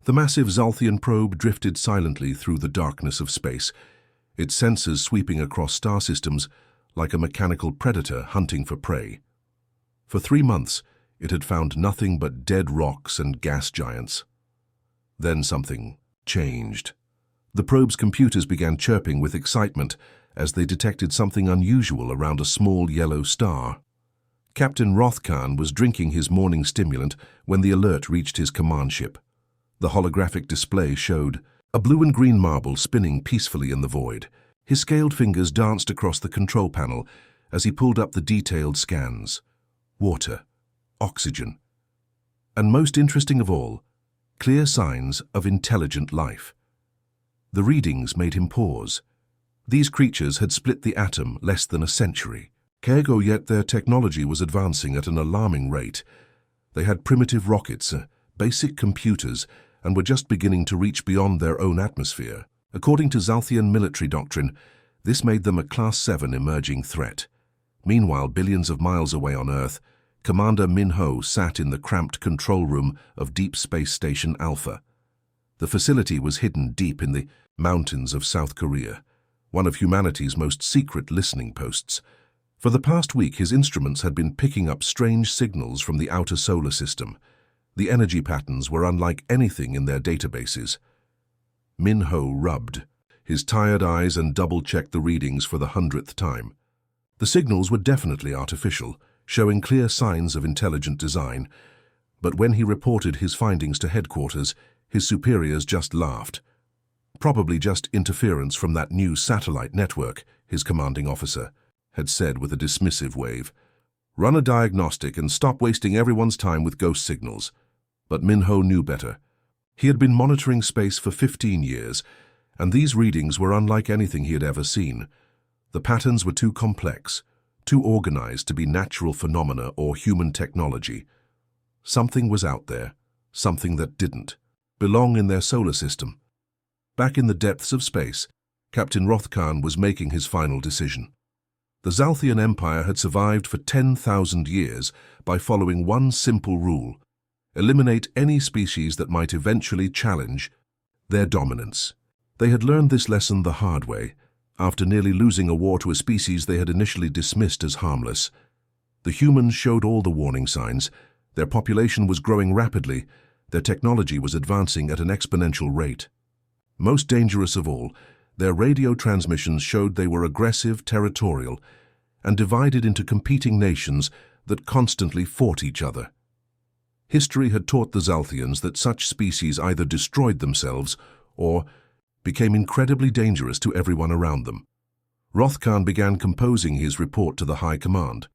The massive Zalthian probe drifted silently through the darkness of space, its sensors sweeping across star systems like a mechanical predator hunting for prey. For 3 months, it had found nothing but dead rocks and gas giants. Then something changed. The probe's computers began chirping with excitement as they detected something unusual around a small yellow star. Captain Rothkahn was drinking his morning stimulant when the alert reached his command ship. The holographic display showed a blue and green marble spinning peacefully in the void. His scaled fingers danced across the control panel as he pulled up the detailed scans. Water, oxygen, and most interesting of all, clear signs of intelligent life. The readings made him pause. These creatures had split the atom less than a century ago, yet their technology was advancing at an alarming rate. They had primitive rockets, basic computers, and were just beginning to reach beyond their own atmosphere. According to Zalthian military doctrine, this made them a Class 7 emerging threat. Meanwhile, billions of miles away on Earth, Commander Min-ho sat in the cramped control room of Deep Space Station Alpha. The facility was hidden deep in the mountains of South Korea, one of humanity's most secret listening posts. For the past week, his instruments had been picking up strange signals from the outer solar system. The energy patterns were unlike anything in their databases. Min-ho rubbed his tired eyes and double-checked the readings for the 100th time. The signals were definitely artificial, showing clear signs of intelligent design, but when he reported his findings to headquarters, his superiors just laughed. Probably just interference from that new satellite network, his commanding officer had said with a dismissive wave. Run a diagnostic and stop wasting everyone's time with ghost signals. But Min-ho knew better. He had been monitoring space for 15 years, and these readings were unlike anything he had ever seen. The patterns were too complex, too organized to be natural phenomena or human technology. Something was out there, something that didn't belong in their solar system. Back in the depths of space, Captain Rothkahn was making his final decision. The Zalthian Empire had survived for 10,000 years by following one simple rule: eliminate any species that might eventually challenge their dominance. They had learned this lesson the hard way, after nearly losing a war to a species they had initially dismissed as harmless. The humans showed all the warning signs. Their population was growing rapidly. Their technology was advancing at an exponential rate. Most dangerous of all, their radio transmissions showed they were aggressive, territorial, and divided into competing nations that constantly fought each other. History had taught the Zalthians that such species either destroyed themselves or became incredibly dangerous to everyone around them. Rothkahn began composing his report to the High Command.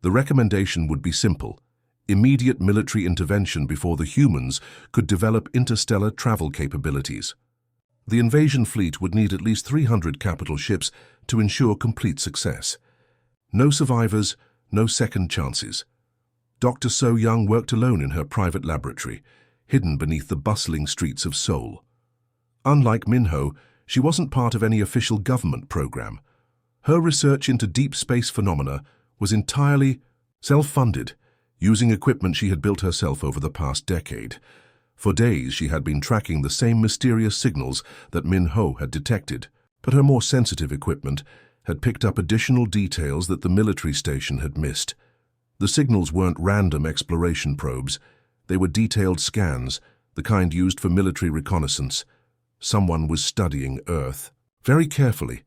The recommendation would be simple: immediate military intervention before the humans could develop interstellar travel capabilities. The invasion fleet would need at least 300 capital ships to ensure complete success. No survivors, no second chances. Dr. So Young worked alone in her private laboratory, hidden beneath the bustling streets of Seoul. Unlike Min-ho, she wasn't part of any official government program. Her research into deep space phenomena was entirely self-funded, using equipment she had built herself over the past decade. For days, she had been tracking the same mysterious signals that Min-ho had detected, but her more sensitive equipment had picked up additional details that the military station had missed. The signals weren't random exploration probes. They were detailed scans, the kind used for military reconnaissance. Someone was studying Earth very carefully,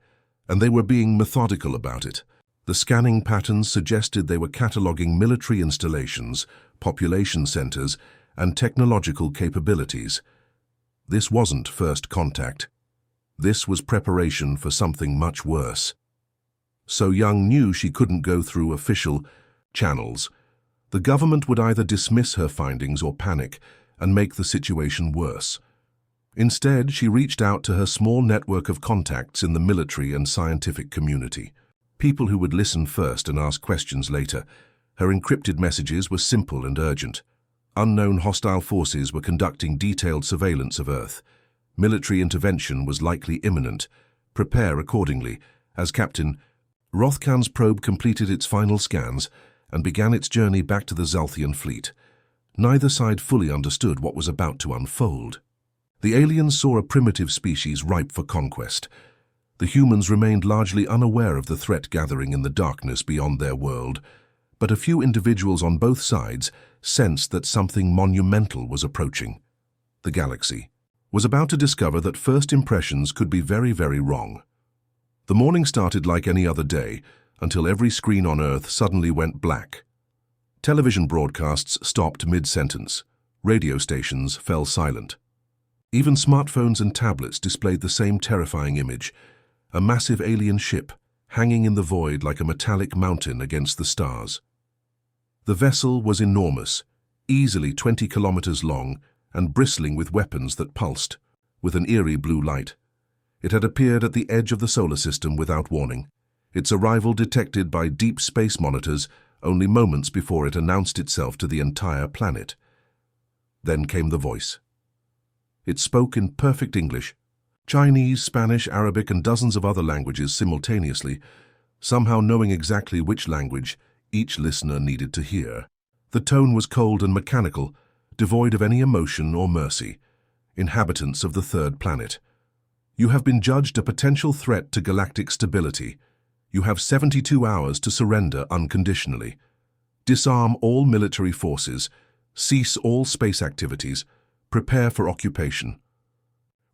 and they were being methodical about it. The scanning patterns suggested they were cataloging military installations, population centers, and technological capabilities. This wasn't first contact. This was preparation for something much worse. So Young knew she couldn't go through official channels. The government would either dismiss her findings or panic and make the situation worse. Instead, she reached out to her small network of contacts in the military and scientific community. People who would listen first and ask questions later. Her encrypted messages were simple and urgent. Unknown hostile forces were conducting detailed surveillance of Earth. Military intervention was likely imminent. Prepare accordingly. As Captain, Rothkahn's probe completed its final scans and began its journey back to the Zalthian fleet. Neither side fully understood what was about to unfold. The aliens saw a primitive species ripe for conquest. The humans remained largely unaware of the threat gathering in the darkness beyond their world, but a few individuals on both sides sensed that something monumental was approaching. The galaxy was about to discover that first impressions could be very, very wrong. The morning started like any other day, until every screen on Earth suddenly went black. Television broadcasts stopped mid-sentence. Radio stations fell silent. Even smartphones and tablets displayed the same terrifying image, a massive alien ship hanging in the void like a metallic mountain against the stars. The vessel was enormous, easily 20 kilometers long and bristling with weapons that pulsed with an eerie blue light. It had appeared at the edge of the solar system without warning, its arrival detected by deep space monitors only moments before it announced itself to the entire planet. Then came the voice. It spoke in perfect English, Chinese, Spanish, Arabic, and dozens of other languages simultaneously, somehow knowing exactly which language each listener needed to hear. The tone was cold and mechanical, devoid of any emotion or mercy. Inhabitants of the third planet, you have been judged a potential threat to galactic stability. You have 72 hours to surrender unconditionally. Disarm all military forces, cease all space activities, prepare for occupation.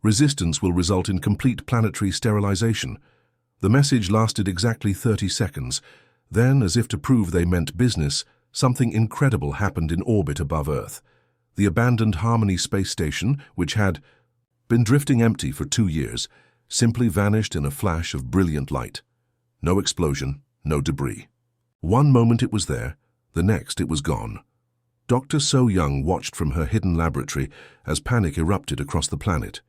Resistance will result in complete planetary sterilization. The message lasted exactly 30 seconds. Then, as if to prove they meant business, something incredible happened in orbit above Earth. The abandoned Harmony space station, which had been drifting empty for 2 years, simply vanished in a flash of brilliant light. No explosion, no debris. One moment it was there, the next it was gone. Dr. So Young watched from her hidden laboratory as panic erupted across the planet.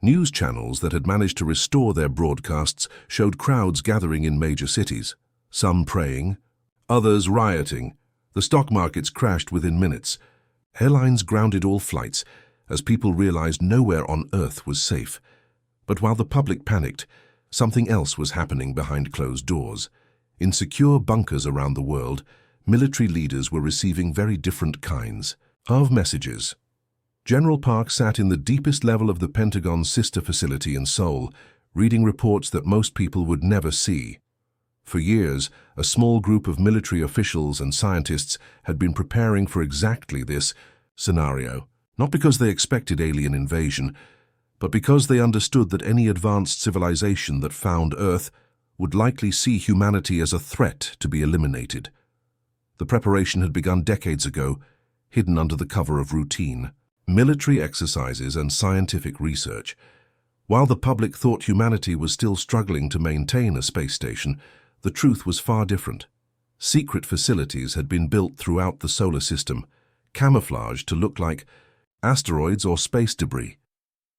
News channels that had managed to restore their broadcasts showed crowds gathering in major cities, some praying, others rioting. The stock markets crashed within minutes. Airlines grounded all flights as people realized nowhere on Earth was safe. But while the public panicked, something else was happening behind closed doors. In secure bunkers around the world, military leaders were receiving very different kinds of messages. General Park sat in the deepest level of the Pentagon's sister facility in Seoul, reading reports that most people would never see. For years, a small group of military officials and scientists had been preparing for exactly this scenario, not because they expected alien invasion, but because they understood that any advanced civilization that found Earth would likely see humanity as a threat to be eliminated. The preparation had begun decades ago, hidden under the cover of routine, military exercises and scientific research. While the public thought humanity was still struggling to maintain a space station, the truth was far different. Secret facilities had been built throughout the solar system, camouflaged to look like asteroids or space debris.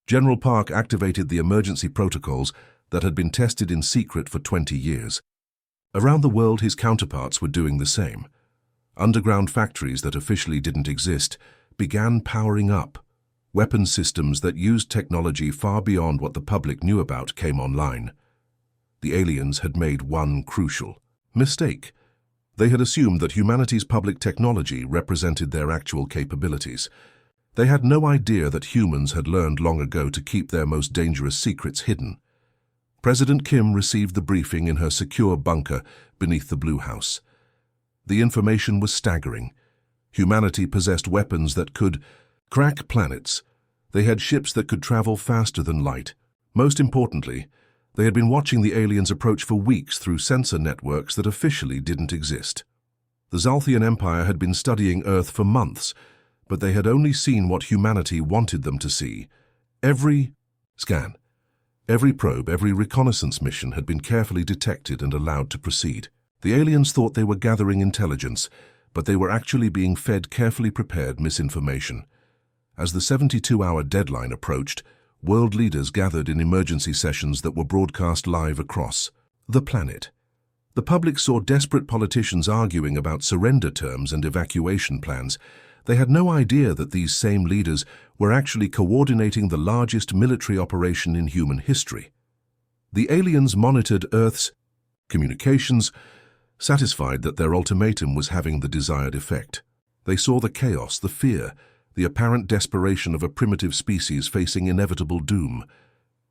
General Park activated the emergency protocols that had been tested in secret for 20 years. Around the world, his counterparts were doing the same. Underground factories that officially didn't exist began powering up. Weapon systems that used technology far beyond what the public knew about came online. The aliens had made one crucial mistake. They had assumed that humanity's public technology represented their actual capabilities. They had no idea that humans had learned long ago to keep their most dangerous secrets hidden. President Kim received the briefing in her secure bunker beneath the Blue House. The information was staggering. Humanity possessed weapons that could crack planets. They had ships that could travel faster than light. Most importantly, they had been watching the aliens approach for weeks through sensor networks that officially didn't exist. The Zalthian Empire had been studying Earth for months, but they had only seen what humanity wanted them to see. Every scan, every probe, every reconnaissance mission had been carefully detected and allowed to proceed. The aliens thought they were gathering intelligence, but they were actually being fed carefully prepared misinformation. As the 72-hour deadline approached, world leaders gathered in emergency sessions that were broadcast live across the planet. The public saw desperate politicians arguing about surrender terms and evacuation plans. They had no idea that these same leaders were actually coordinating the largest military operation in human history. The aliens monitored Earth's communications, satisfied that their ultimatum was having the desired effect. They saw the chaos, the fear, the apparent desperation of a primitive species facing inevitable doom.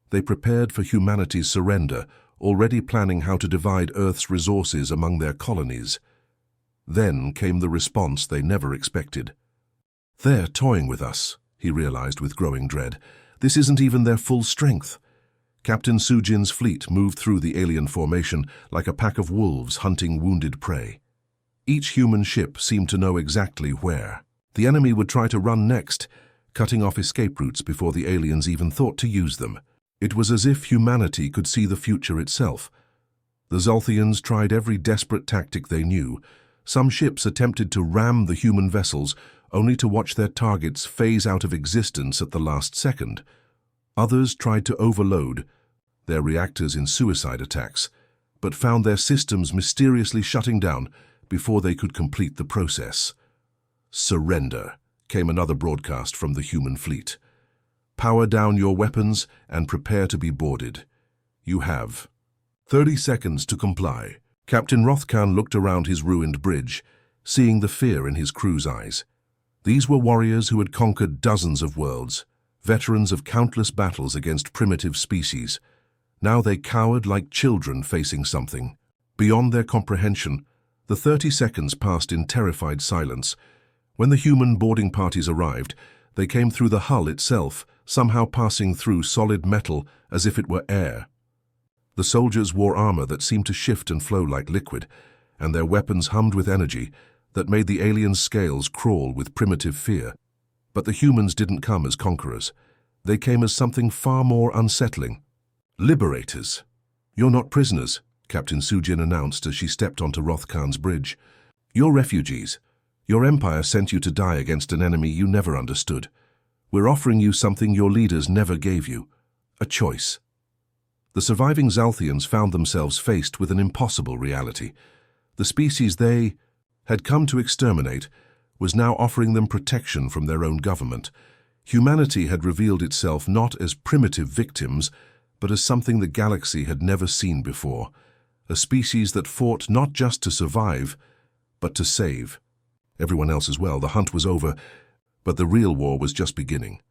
They prepared for humanity's surrender, already planning how to divide Earth's resources among their colonies. Then came the response they never expected. "They're toying with us," he realized with growing dread. "This isn't even their full strength." Captain Sujin's fleet moved through the alien formation like a pack of wolves hunting wounded prey. Each human ship seemed to know exactly where. The enemy would try to run next, cutting off escape routes before the aliens even thought to use them. It was as if humanity could see the future itself. The Zolthians tried every desperate tactic they knew. Some ships attempted to ram the human vessels, only to watch their targets phase out of existence at the last second. Others tried to overload their reactors in suicide attacks, but found their systems mysteriously shutting down before they could complete the process. "Surrender," came another broadcast from the human fleet. "Power down your weapons and prepare to be boarded. You have 30 seconds to comply." Captain Rothkan looked around his ruined bridge, seeing the fear in his crew's eyes. These were warriors who had conquered dozens of worlds, veterans of countless battles against primitive species. Now they cowered like children facing something beyond their comprehension. The 30 seconds passed in terrified silence. When the human boarding parties arrived, they came through the hull itself, somehow passing through solid metal as if it were air. The soldiers wore armor that seemed to shift and flow like liquid, and their weapons hummed with energy that made the aliens' scales crawl with primitive fear. But the humans didn't come as conquerors. They came as something far more unsettling. "Liberators. You're not prisoners," Captain Sujin announced as she stepped onto Rothkan's bridge. "You're refugees. Your empire sent you to die against an enemy you never understood. We're offering you something your leaders never gave you, a choice." The surviving Zalthians found themselves faced with an impossible reality. The species they had come to exterminate was now offering them protection from their own government. Humanity had revealed itself not as primitive victims, but as something the galaxy had never seen before, a species that fought not just to survive, but to save. Everyone else as well. The hunt was over, but the real war was just beginning.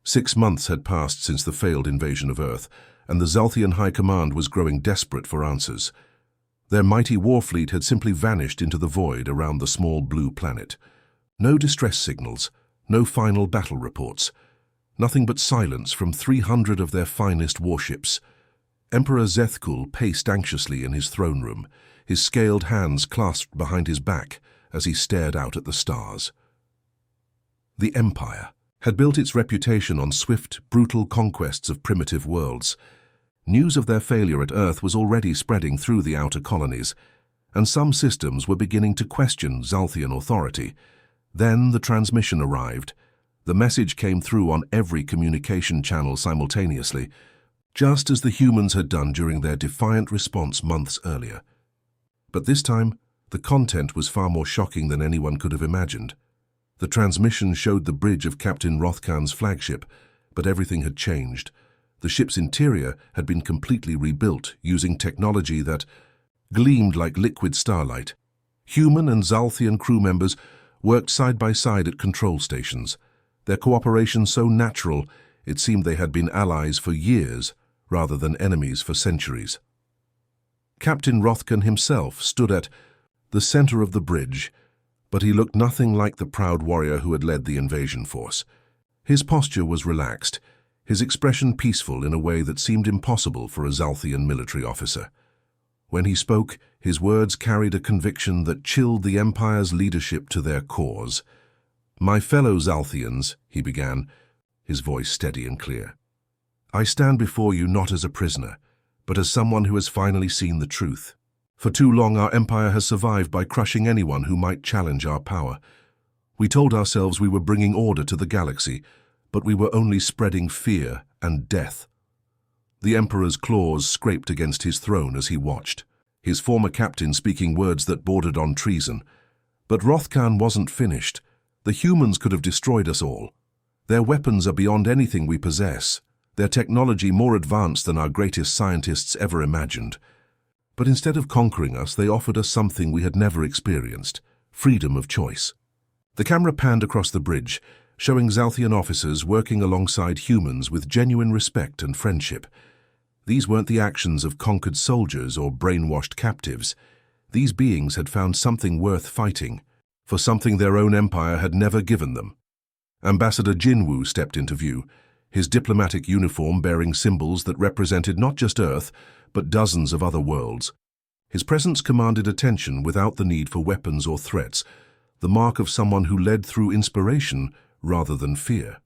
6 months had passed since the failed invasion of Earth, and the Zalthian High Command was growing desperate for answers. Their mighty war fleet had simply vanished into the void around the small blue planet. No distress signals, no final battle reports. Nothing but silence from 300 of their finest warships. Emperor Zethkul paced anxiously in his throne room, his scaled hands clasped behind his back as he stared out at the stars. The Empire had built its reputation on swift, brutal conquests of primitive worlds. News of their failure at Earth was already spreading through the outer colonies, and some systems were beginning to question Zalthian authority. Then the transmission arrived. The message came through on every communication channel simultaneously, just as the humans had done during their defiant response months earlier. But this time, the content was far more shocking than anyone could have imagined. The transmission showed the bridge of Captain Rothkan's flagship, but everything had changed. The ship's interior had been completely rebuilt using technology that gleamed like liquid starlight. Human and Zalthian crew members worked side by side at control stations, their cooperation so natural it seemed they had been allies for years rather than enemies for centuries. Captain Rothkan himself stood at the center of the bridge, but he looked nothing like the proud warrior who had led the invasion force. His posture was relaxed, his expression peaceful in a way that seemed impossible for a Zalthian military officer. When he spoke, his words carried a conviction that chilled the Empire's leadership to their cores. "My fellow Zalthians," he began, his voice steady and clear, "I stand before you not as a prisoner, but as someone who has finally seen the truth. For too long our empire has survived by crushing anyone who might challenge our power. We told ourselves we were bringing order to the galaxy, but we were only spreading fear and death." The Emperor's claws scraped against his throne as he watched, his former captain speaking words that bordered on treason. But Rothkan wasn't finished. The humans could have destroyed us all. Their weapons are beyond anything we possess, their technology more advanced than our greatest scientists ever imagined. But instead of conquering us, they offered us something we had never experienced: freedom of choice. The camera panned across the bridge, showing Zalthian officers working alongside humans with genuine respect and friendship. These weren't the actions of conquered soldiers or brainwashed captives. These beings had found something worth fighting, for something their own empire had never given them. Ambassador Jinwoo stepped into view, his diplomatic uniform bearing symbols that represented not just Earth, but dozens of other worlds. His presence commanded attention without the need for weapons or threats, the mark of someone who led through inspiration rather than fear.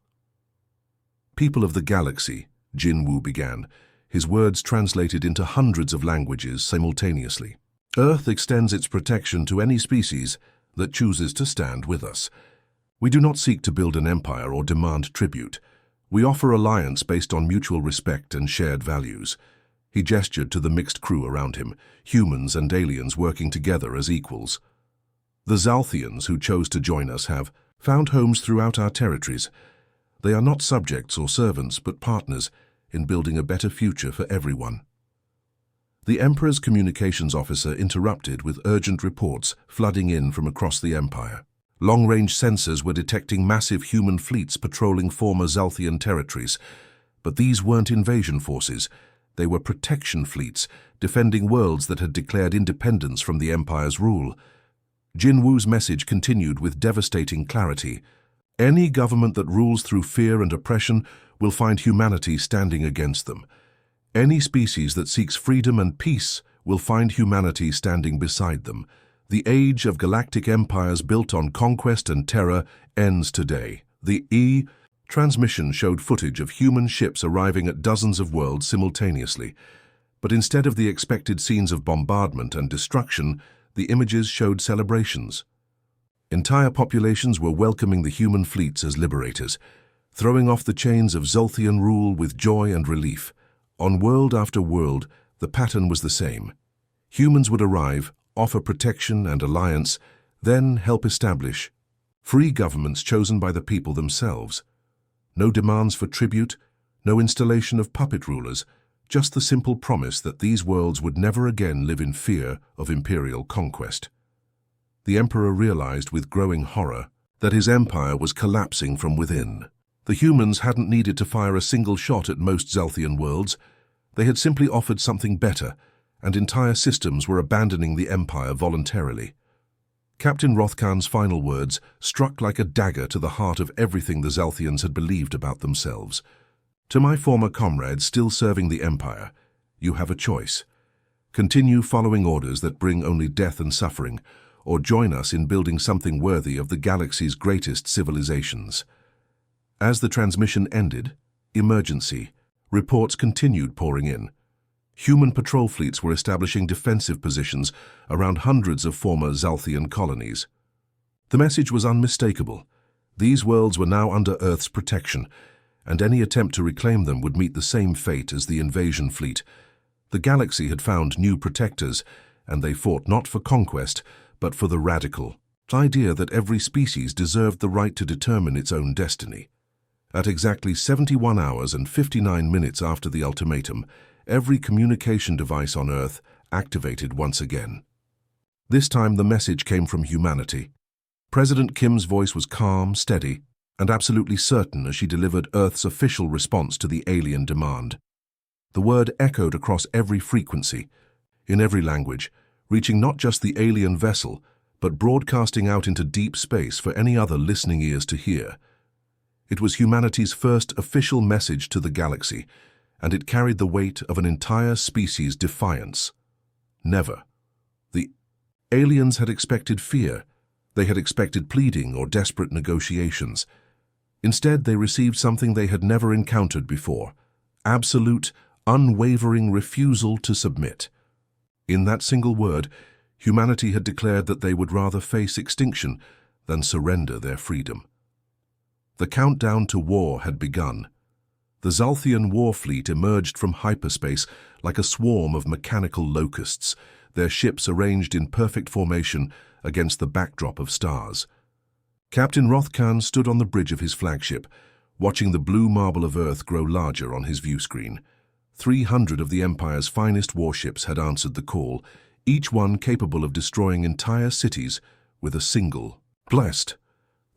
"People of the galaxy," Jinwoo began, his words translated into hundreds of languages simultaneously. "Earth extends its protection to any species that chooses to stand with us. We do not seek to build an empire or demand tribute. We offer alliance based on mutual respect and shared values." He gestured to the mixed crew around him, humans and aliens working together as equals. "The Zalthians who chose to join us have found homes throughout our territories. They are not subjects or servants, but partners in building a better future for everyone." The Emperor's communications officer interrupted with urgent reports flooding in from across the Empire. Long-range sensors were detecting massive human fleets patrolling former Zalthian territories. But these weren't invasion forces. They were protection fleets, defending worlds that had declared independence from the Empire's rule. Jinwoo's message continued with devastating clarity. "Any government that rules through fear and oppression will find humanity standing against them. Any species that seeks freedom and peace will find humanity standing beside them. The age of galactic empires built on conquest and terror ends today." The transmission showed footage of human ships arriving at dozens of worlds simultaneously. But instead of the expected scenes of bombardment and destruction, the images showed celebrations. Entire populations were welcoming the human fleets as liberators, throwing off the chains of Zalthian rule with joy and relief. On world after world, the pattern was the same. Humans would arrive, offer protection and alliance, then help establish free governments chosen by the people themselves. No demands for tribute, no installation of puppet rulers, just the simple promise that these worlds would never again live in fear of imperial conquest. The Emperor realized with growing horror that his empire was collapsing from within. The humans hadn't needed to fire a single shot at most Zalthian worlds. They had simply offered something better, and entire systems were abandoning the Empire voluntarily. Captain Rothkhan's final words struck like a dagger to the heart of everything the Zalthians had believed about themselves. "To my former comrades still serving the Empire, you have a choice. Continue following orders that bring only death and suffering, or join us in building something worthy of the galaxy's greatest civilizations." As the transmission ended, emergency reports continued pouring in. Human patrol fleets were establishing defensive positions around hundreds of former Zalthian colonies. The message was unmistakable. These worlds were now under Earth's protection, and any attempt to reclaim them would meet the same fate as the invasion fleet. The galaxy had found new protectors, and they fought not for conquest, but for the radical idea that every species deserved the right to determine its own destiny. At exactly 71 hours and 59 minutes after the ultimatum, every communication device on Earth activated once again. This time the message came from humanity. President Kim's voice was calm, steady, and absolutely certain as she delivered Earth's official response to the alien demand. The word echoed across every frequency, in every language, reaching not just the alien vessel, but broadcasting out into deep space for any other listening ears to hear. It was humanity's first official message to the galaxy, and it carried the weight of an entire species' defiance. Never. The aliens had expected fear. They had expected pleading or desperate negotiations. Instead, they received something they had never encountered before: absolute, unwavering refusal to submit. In that single word, humanity had declared that they would rather face extinction than surrender their freedom. The countdown to war had begun. The Zalthian war fleet emerged from hyperspace like a swarm of mechanical locusts, their ships arranged in perfect formation against the backdrop of stars. Captain Rothkhan stood on the bridge of his flagship, watching the blue marble of Earth grow larger on his view screen. 300 of the Empire's finest warships had answered the call, each one capable of destroying entire cities with a single blast.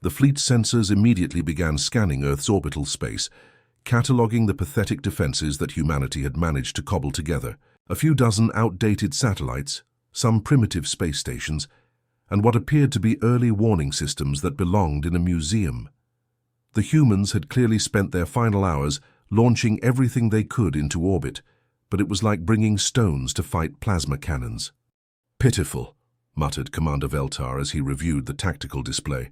The fleet's sensors immediately began scanning Earth's orbital space, cataloging the pathetic defenses that humanity had managed to cobble together. A few dozen outdated satellites, some primitive space stations, and what appeared to be early warning systems that belonged in a museum. The humans had clearly spent their final hours launching everything they could into orbit, but it was like bringing stones to fight plasma cannons. "Pitiful," muttered Commander Veltar as he reviewed the tactical display.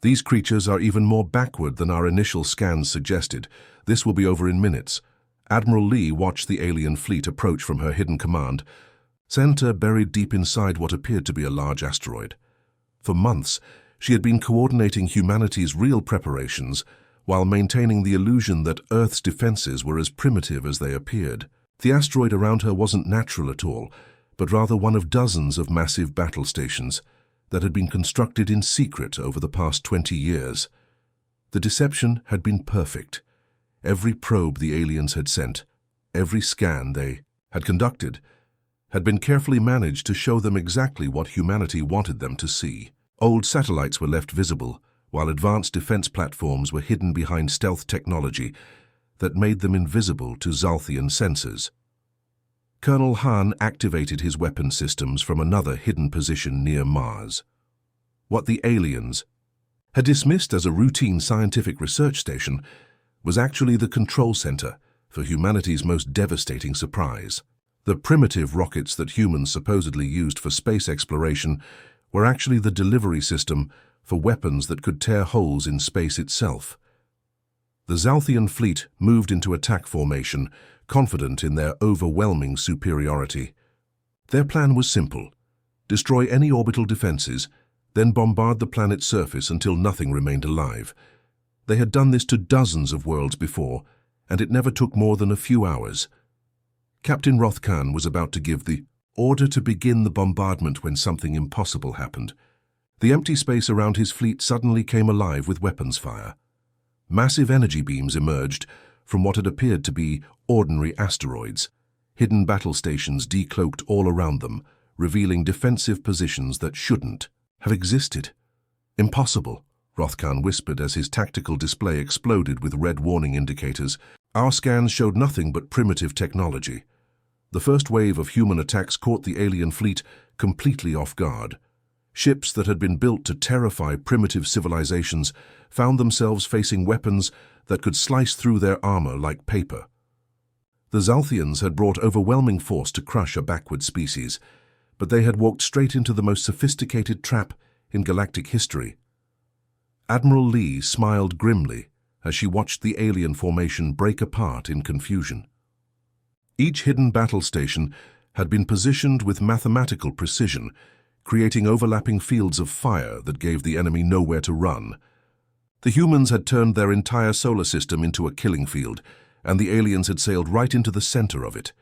"These creatures are even more backward than our initial scans suggested. This will be over in minutes." Admiral Lee watched the alien fleet approach from her hidden command center buried deep inside what appeared to be a large asteroid. For months, she had been coordinating humanity's real preparations while maintaining the illusion that Earth's defenses were as primitive as they appeared. The asteroid around her wasn't natural at all, but rather one of dozens of massive battle stations that had been constructed in secret over the past 20 years. The deception had been perfect. Every probe the aliens had sent, every scan they had conducted, had been carefully managed to show them exactly what humanity wanted them to see. Old satellites were left visible, while advanced defense platforms were hidden behind stealth technology that made them invisible to Zalthian sensors. Colonel Hahn activated his weapon systems from another hidden position near Mars. What the aliens had dismissed as a routine scientific research station was actually the control center for humanity's most devastating surprise. The primitive rockets that humans supposedly used for space exploration were actually the delivery system for weapons that could tear holes in space itself. The Zalthian fleet moved into attack formation, confident in their overwhelming superiority. Their plan was simple: destroy any orbital defenses, then bombard the planet's surface until nothing remained alive. They had done this to dozens of worlds before, and it never took more than a few hours. Captain Rothkan was about to give the order to begin the bombardment when something impossible happened. The empty space around his fleet suddenly came alive with weapons fire. Massive energy beams emerged from what had appeared to be ordinary asteroids. Hidden battle stations decloaked all around them, revealing defensive positions that shouldn't have existed. "Impossible," Rothkan whispered as his tactical display exploded with red warning indicators. "Our scans showed nothing but primitive technology." The first wave of human attacks caught the alien fleet completely off guard. Ships that had been built to terrify primitive civilizations found themselves facing weapons that could slice through their armor like paper. The Zalthians had brought overwhelming force to crush a backward species, but they had walked straight into the most sophisticated trap in galactic history. Admiral Lee smiled grimly as she watched the alien formation break apart in confusion. Each hidden battle station had been positioned with mathematical precision, creating overlapping fields of fire that gave the enemy nowhere to run. The humans had turned their entire solar system into a killing field, and the aliens had sailed right into the center of it.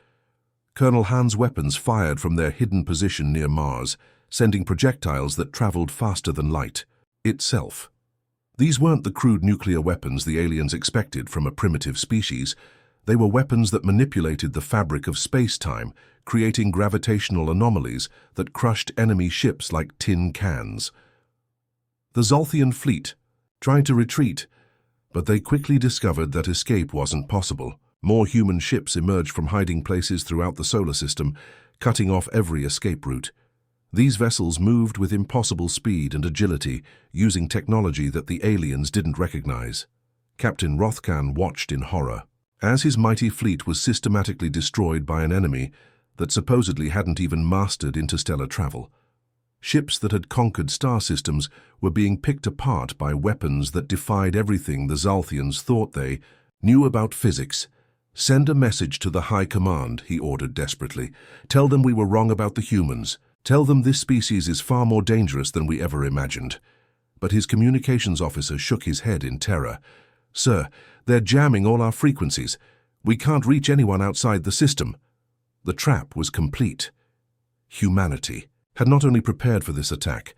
Colonel Hahn's weapons fired from their hidden position near Mars, sending projectiles that traveled faster than light itself. These weren't the crude nuclear weapons the aliens expected from a primitive species. They were weapons that manipulated the fabric of space-time, creating gravitational anomalies that crushed enemy ships like tin cans. The Zalthian fleet tried to retreat, but they quickly discovered that escape wasn't possible. More human ships emerged from hiding places throughout the solar system, cutting off every escape route. These vessels moved with impossible speed and agility, using technology that the aliens didn't recognize. Captain Rothkan watched in horror as his mighty fleet was systematically destroyed by an enemy that supposedly hadn't even mastered interstellar travel. Ships that had conquered star systems were being picked apart by weapons that defied everything the Zalthians thought they knew about physics. "Send a message to the High Command," he ordered desperately. "Tell them we were wrong about the humans. Tell them this species is far more dangerous than we ever imagined." But his communications officer shook his head in terror. "Sir, they're jamming all our frequencies. We can't reach anyone outside the system." The trap was complete. Humanity had not only prepared for this attack,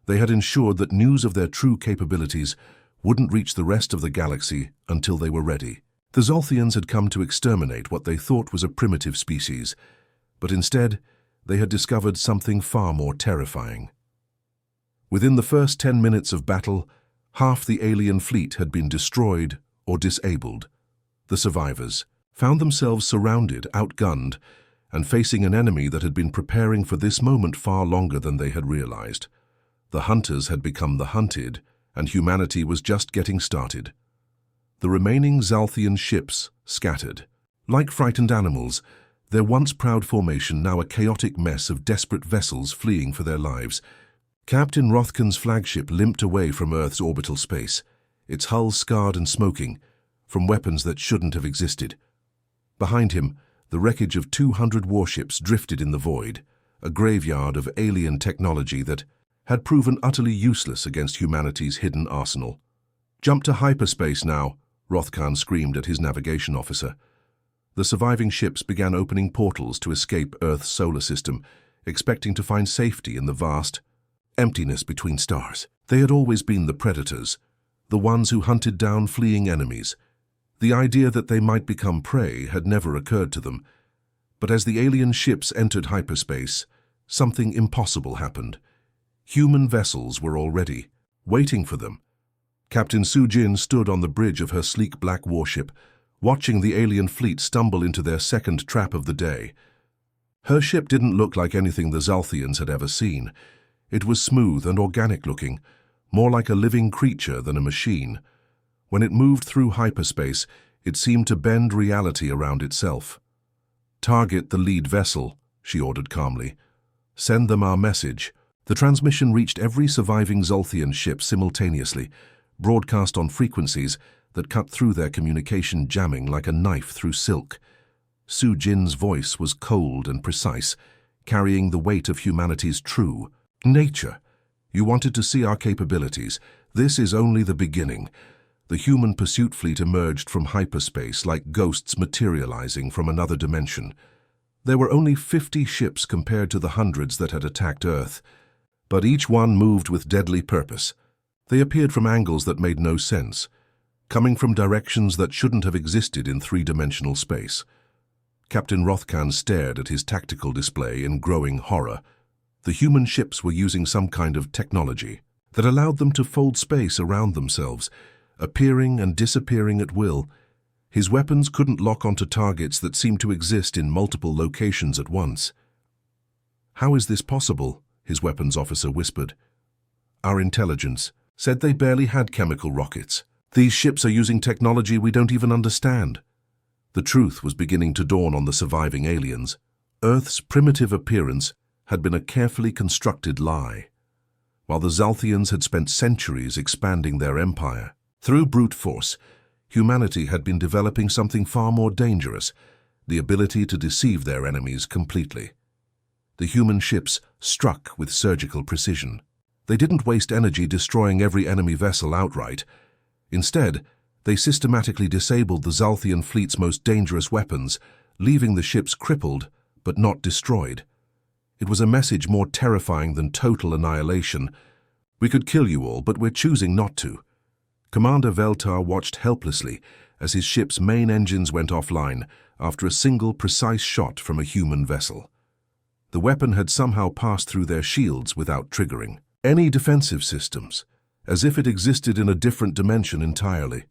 they had ensured that news of their true capabilities wouldn't reach the rest of the galaxy until they were ready. The Zalthians had come to exterminate what they thought was a primitive species, but instead they had discovered something far more terrifying. Within the first 10 minutes of battle, Half the alien fleet had been destroyed or disabled. The survivors found themselves surrounded, outgunned, and facing an enemy that had been preparing for this moment far longer than they had realized. The hunters had become the hunted, and humanity was just getting started. The remaining Zalthian ships scattered. Like frightened animals, their once proud formation now a chaotic mess of desperate vessels fleeing for their lives. Captain Rothken's flagship limped away from Earth's orbital space, its hull scarred and smoking, from weapons that shouldn't have existed. Behind him, the wreckage of 200 warships drifted in the void, a graveyard of alien technology that had proven utterly useless against humanity's hidden arsenal. "Jump to hyperspace now," Rothkan screamed at his navigation officer. The surviving ships began opening portals to escape Earth's solar system, expecting to find safety in the vast emptiness between stars. They had always been the predators, the ones who hunted down fleeing enemies. The idea that they might become prey had never occurred to them. But as the alien ships entered hyperspace, something impossible happened. Human vessels were already waiting for them. Captain Su-jin stood on the bridge of her sleek black warship, watching the alien fleet stumble into their second trap of the day. Her ship didn't look like anything the Zalthians had ever seen. It was smooth and organic-looking, more like a living creature than a machine. When it moved through hyperspace, it seemed to bend reality around itself. "Target the lead vessel," she ordered calmly. "Send them our message." The transmission reached every surviving Zalthian ship simultaneously, broadcast on frequencies that cut through their communication, jamming like a knife through silk. Su-jin's voice was cold and precise, carrying the weight of humanity's true nature. "You wanted to see our capabilities. This is only the beginning." The human pursuit fleet emerged from hyperspace like ghosts materializing from another dimension. There were only 50 ships compared to the hundreds that had attacked Earth, but each one moved with deadly purpose. They appeared from angles that made no sense, coming from directions that shouldn't have existed in three-dimensional space. Captain Rothkan stared at his tactical display in growing horror. The human ships were using some kind of technology that allowed them to fold space around themselves, appearing and disappearing at will. His weapons couldn't lock onto targets that seemed to exist in multiple locations at once. "How is this possible?" his weapons officer whispered. "Our intelligence said they barely had chemical rockets. These ships are using technology we don't even understand." The truth was beginning to dawn on the surviving aliens. Earth's primitive appearance had been a carefully constructed lie, while the Zalthians had spent centuries expanding their empire. Through brute force, humanity had been developing something far more dangerous, the ability to deceive their enemies completely. The human ships struck with surgical precision. They didn't waste energy destroying every enemy vessel outright. Instead, they systematically disabled the Zalthian fleet's most dangerous weapons, leaving the ships crippled but not destroyed. It was a message more terrifying than total annihilation. "We could kill you all, but we're choosing not to." Commander Veltar watched helplessly as his ship's main engines went offline after a single precise shot from a human vessel. The weapon had somehow passed through their shields without triggering any defensive systems, as if it existed in a different dimension entirely.